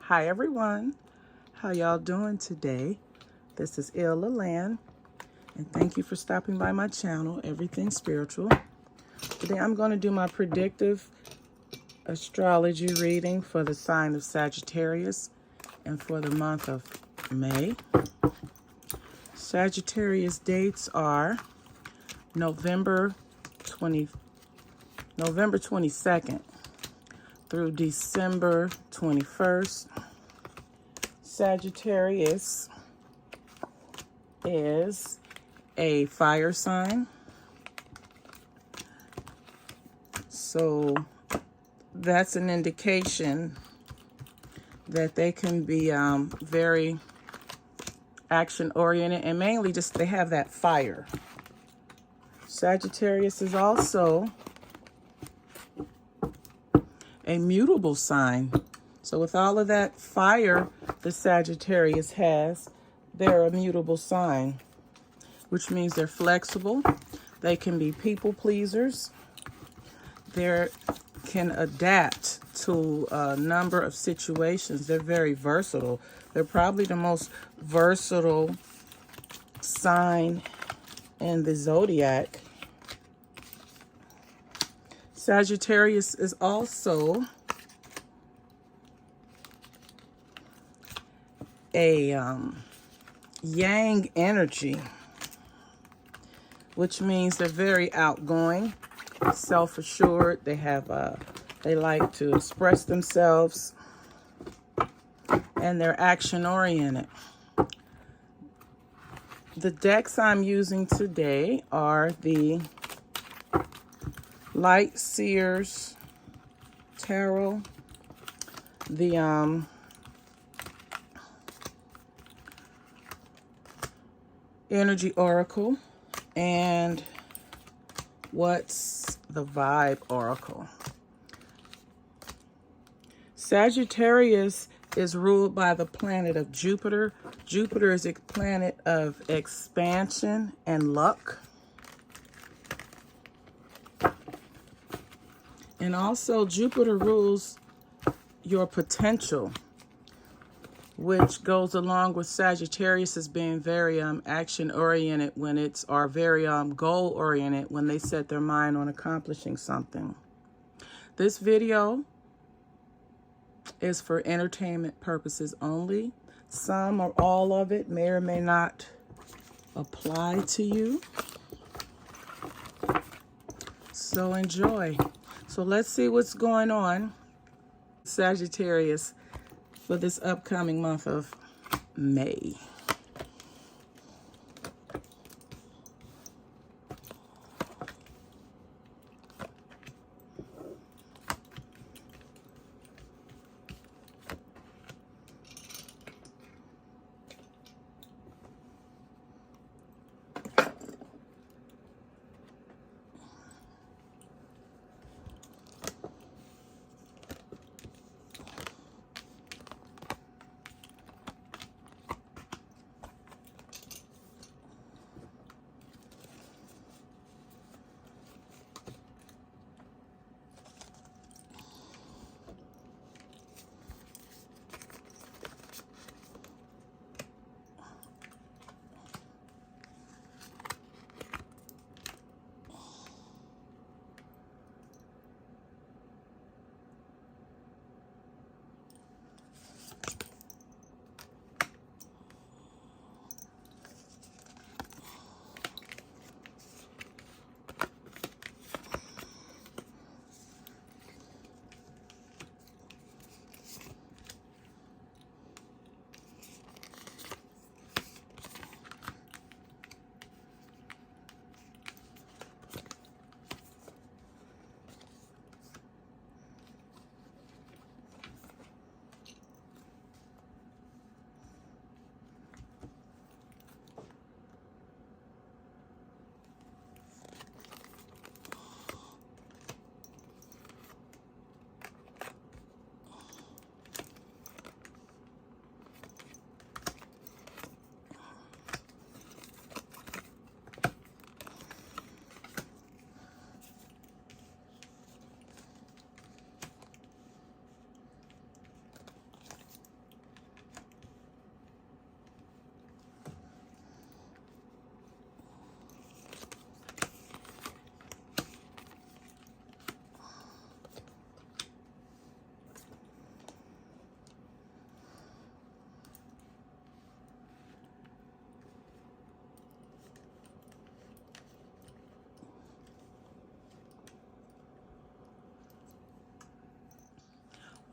Hi everyone, how y'all doing today? This is Illa Land, and thank you for stopping by my channel, Everything Spiritual. Today I'm going to do my predictive astrology reading for the sign of Sagittarius and for the month of May. Sagittarius dates are November 22nd through December 21st. Sagittarius is a fire sign, so that's an indication that they can be very action oriented, and mainly just they have that fire. Sagittarius is also a mutable sign. So with all of that fire the Sagittarius has, they're a mutable sign, which means they're flexible. They can be people pleasers. They can adapt to a number of situations. They're very versatile. They're probably the most versatile sign in the zodiac. Sagittarius is also a yang energy, which means they're very outgoing, self-assured. They like to express themselves, and they're action-oriented. The decks I'm using today are the Light Seers Tarot, the Energy Oracle, and What's the Vibe Oracle. Sagittarius is ruled by the planet of Jupiter. Jupiter is a planet of expansion and luck. And also Jupiter rules your potential, which goes along with Sagittarius as being very action-oriented or very goal-oriented when they set their mind on accomplishing something. This video is for entertainment purposes only. Some or all of it may or may not apply to you. So enjoy. So let's see what's going on, Sagittarius, for this upcoming month of May.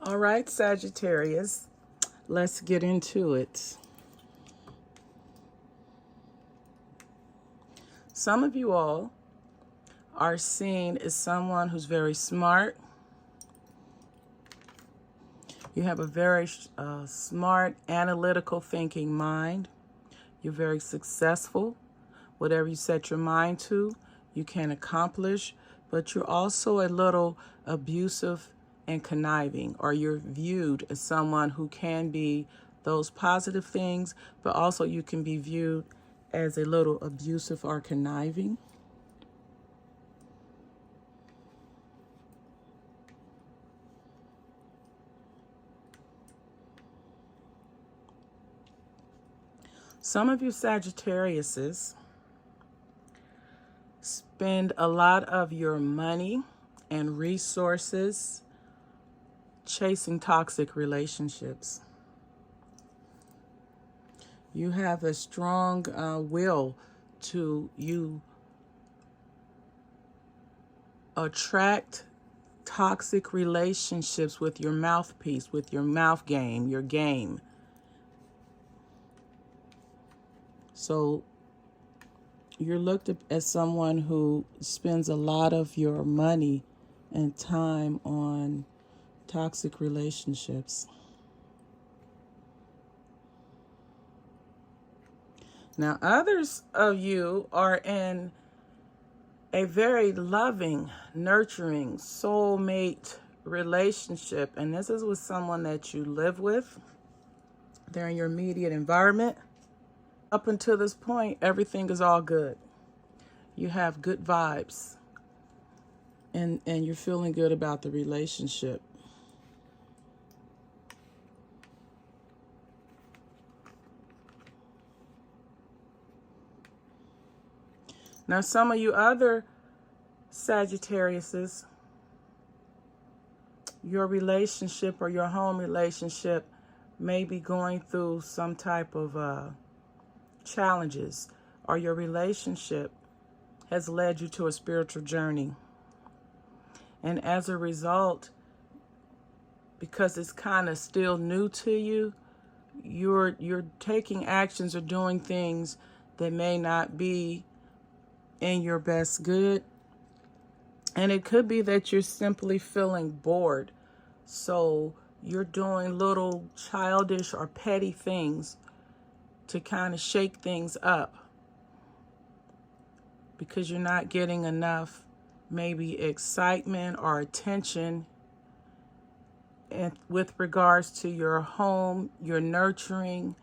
All right, Sagittarius, let's get into it. Some of you all are seen as someone who's very smart. You have a very smart, analytical thinking mind. You're very successful. Whatever you set your mind to, you can accomplish. But you're also a little abusive and conniving, or you're viewed as someone who can be those positive things, but also you can be viewed as a little abusive or conniving. Some of you Sagittariuses spend a lot of your money and resources chasing toxic relationships. You have a strong will to attract toxic relationships with your mouthpiece, with your mouth game, your game. So you're looked at as someone who spends a lot of your money and time on toxic relationships. Now, others of you are in a very loving, nurturing, soulmate relationship, and this is with someone that you live with. They're in your immediate environment. Up until this point, everything is all good. You have good vibes, and you're feeling good about the relationship. Now, some of you other Sagittariuses, your relationship or your home relationship may be going through some type of challenges, or your relationship has led you to a spiritual journey. And as a result, because it's kind of still new to you, you're taking actions or doing things that may not be in your best good. And it could be that you're simply feeling bored. So you're doing little childish or petty things to kind of shake things up because you're not getting enough maybe excitement or attention and with regards to your home, your nurturing,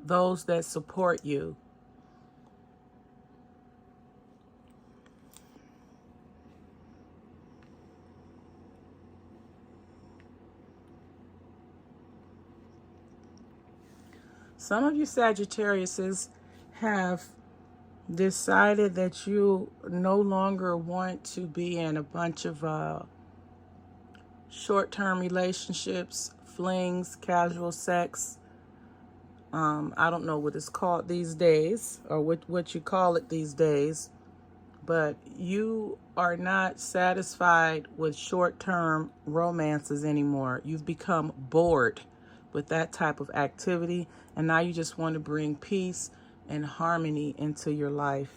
those that support you. Some of you Sagittariuses have decided that you no longer want to be in a bunch of short-term relationships, flings, casual sex. I don't know what it's called these days, or what you call it these days, but you are not satisfied with short-term romances anymore. You've become bored with that type of activity, and now you just want to bring peace and harmony into your life.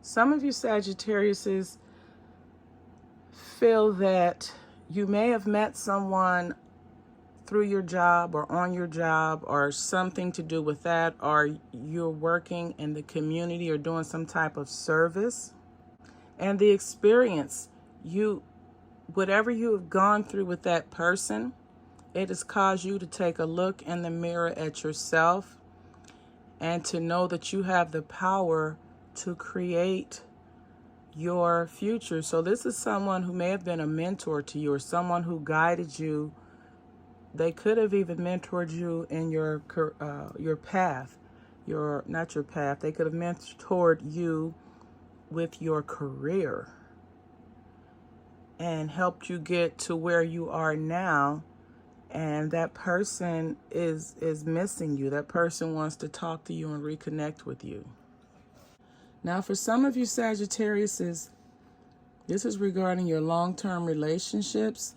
Some of you Sagittariuses feel that you may have met someone through your job or on your job or something to do with that, or you're working in the community or doing some type of service. And the experience, whatever you have gone through with that person, it has caused you to take a look in the mirror at yourself and to know that you have the power to create your future. So this is someone who may have been a mentor to you, or someone who guided you. They could have even mentored you in your path, not your path. They could have mentored you with your career and helped you get to where you are now and that person is missing you. That person wants to talk to you and reconnect with you. Now, for some of you Sagittariuses, this is regarding your long-term relationships.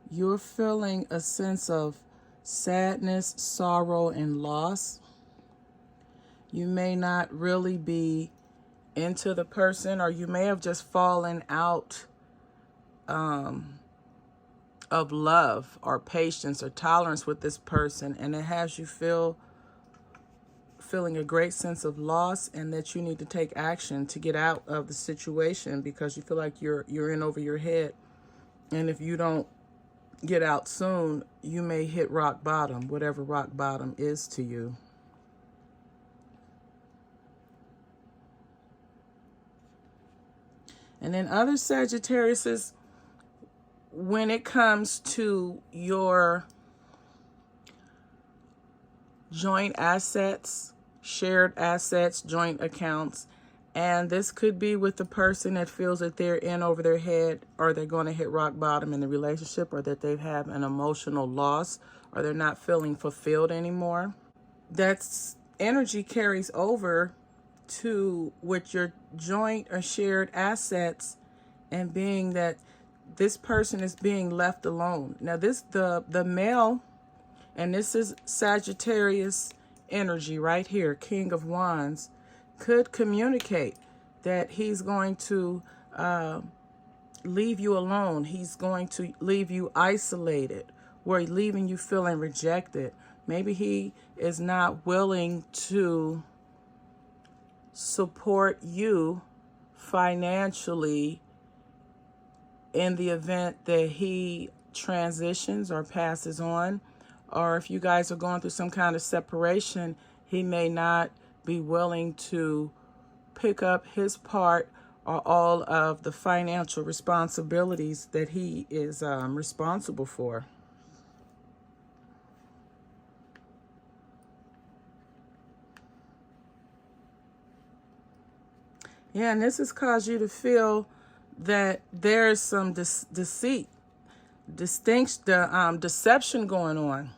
You're feeling a sense of sadness, sorrow, and loss. You may not really be into the person, or you may have just fallen out of love or patience or tolerance with this person, and it has you feeling a great sense of loss, and that you need to take action to get out of the situation because you feel like you're in over your head. And if you don't get out soon, you may hit rock bottom, whatever rock bottom is to you. And then other Sagittariuses, when it comes to your joint assets, shared assets, joint accounts, and this could be with the person that feels that they're in over their head, or they're going to hit rock bottom in the relationship, or that they've had an emotional loss, or they're not feeling fulfilled anymore. That's energy carries over to with your joint or shared assets, and being that this person is being left alone. Now this the male, and this is Sagittarius energy right here, King of Wands, could communicate that he's going to leave you alone. He's going to leave you isolated, where he's leaving you feeling rejected. Maybe he is not willing to support you financially in the event that he transitions or passes on. Or if you guys are going through some kind of separation, he may not be willing to pick up his part or all of the financial responsibilities that he is responsible for. Yeah, and this has caused you to feel that there's some deception going on.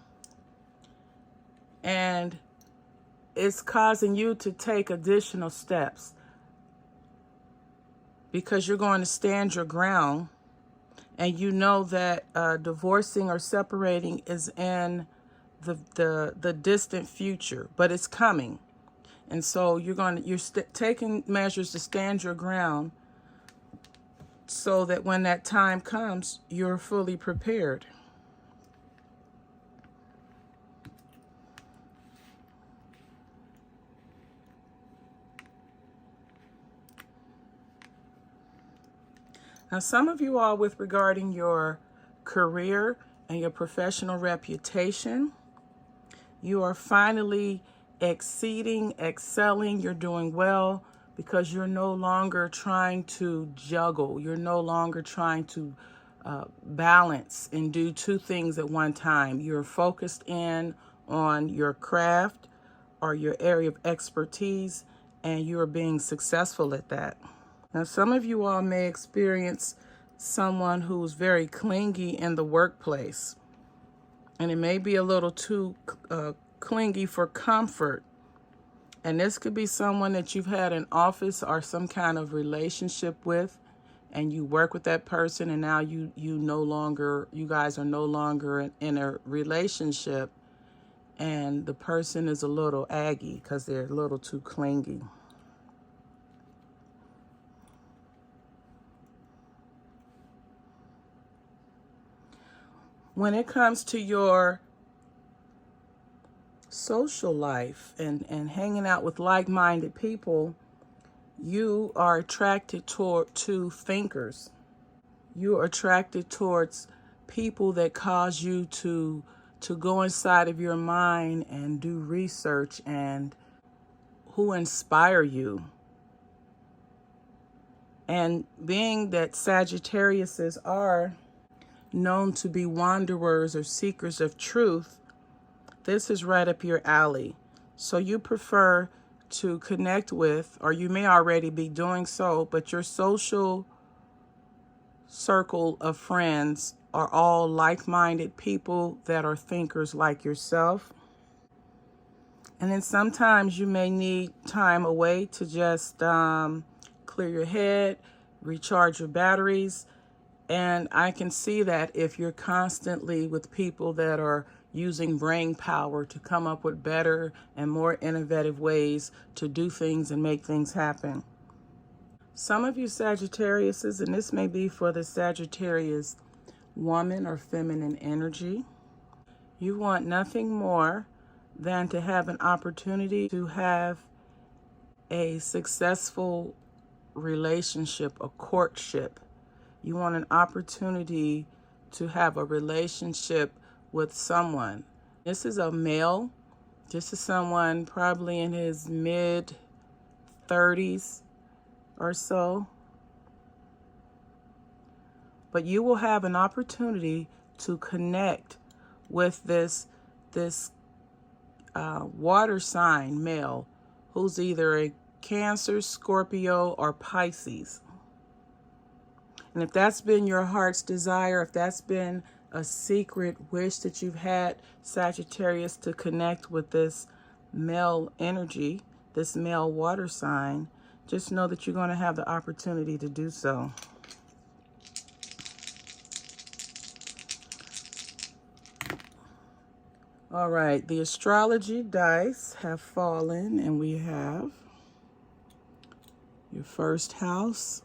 And it's causing you to take additional steps, because you're going to stand your ground, and you know that divorcing or separating is in the distant future, but it's coming. And so you're taking measures to stand your ground, so that when that time comes, you're fully prepared. Now, some of you all, with regarding your career and your professional reputation, you are finally excelling, you're doing well, because you're no longer trying to juggle. You're no longer trying to balance and do two things at one time. You're focused in on your craft or your area of expertise, and you're being successful at that. Now, some of you all may experience someone who's very clingy in the workplace, and it may be a little too clingy for comfort. And this could be someone that you've had an office or some kind of relationship with, and you work with that person, and now you guys are no longer in a relationship, and the person is a little aggy because they're a little too clingy. When it comes to your social life and hanging out with like-minded people, you are attracted to thinkers. You are attracted towards people that cause you to go inside of your mind and do research, and who inspire you. And being that Sagittariuses are known to be wanderers or seekers of truth, this is right up your alley. So you prefer to connect with, or you may already be doing so, but your social circle of friends are all like-minded people that are thinkers like yourself. And then sometimes you may need time away to just clear your head, recharge your batteries. And I can see that if you're constantly with people that are using brain power to come up with better and more innovative ways to do things and make things happen. Some of you Sagittariuses, and this may be for the Sagittarius woman or feminine energy, you want nothing more than to have an opportunity to have a successful relationship, a courtship. You want an opportunity to have a relationship with someone. This is a male. This is someone probably in his mid-30s or so. But you will have an opportunity to connect with this water sign male who's either a Cancer, Scorpio, or Pisces. And if that's been your heart's desire, if that's been a secret wish that you've had, Sagittarius, to connect with this male energy, this male water sign, just know that you're going to have the opportunity to do so. All right, the astrology dice have fallen, and we have your first house,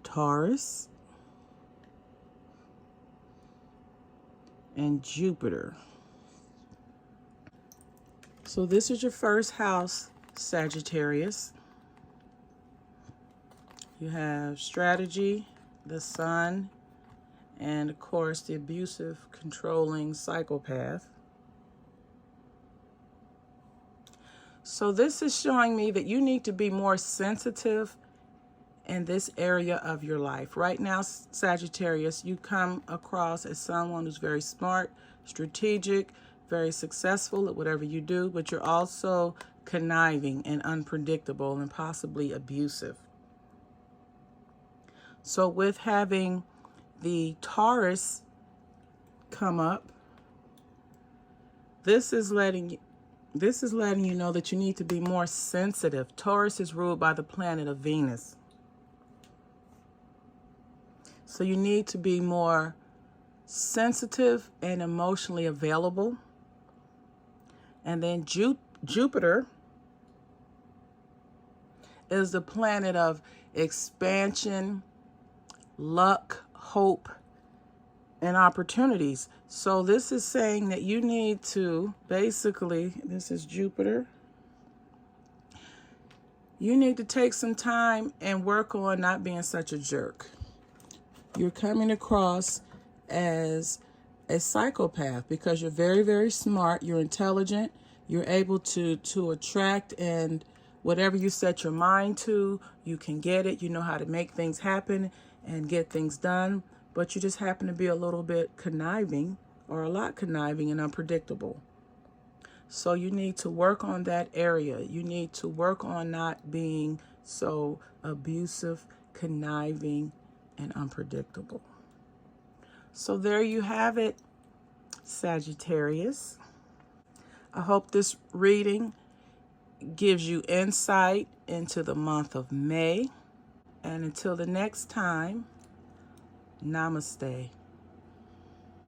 Taurus, and Jupiter. So this is your first house, Sagittarius. You have strategy, the sun, and of course the abusive, controlling psychopath. So this is showing me that you need to be more sensitive in this area of your life. Right now, Sagittarius, you come across as someone who's very smart, strategic, very successful at whatever you do, but you're also conniving and unpredictable and possibly abusive. So with having the Taurus come up, this is letting you know that you need to be more sensitive. Taurus is ruled by the planet of Venus. So you need to be more sensitive and emotionally available. And then Jupiter is the planet of expansion, luck, hope, and opportunities. So this is saying that you need to basically, this is Jupiter, you need to take some time and work on not being such a jerk. You're coming across as a psychopath because you're very, very smart, you're intelligent, you're able to attract, and whatever you set your mind to, you can get it. You know how to make things happen and get things done, but you just happen to be a little bit conniving, or a lot conniving and unpredictable. So you need to work on that area. You need to work on not being so abusive, conniving, and unpredictable. So there you have it, Sagittarius. I hope this reading gives you insight into the month of May. And until the next time, namaste.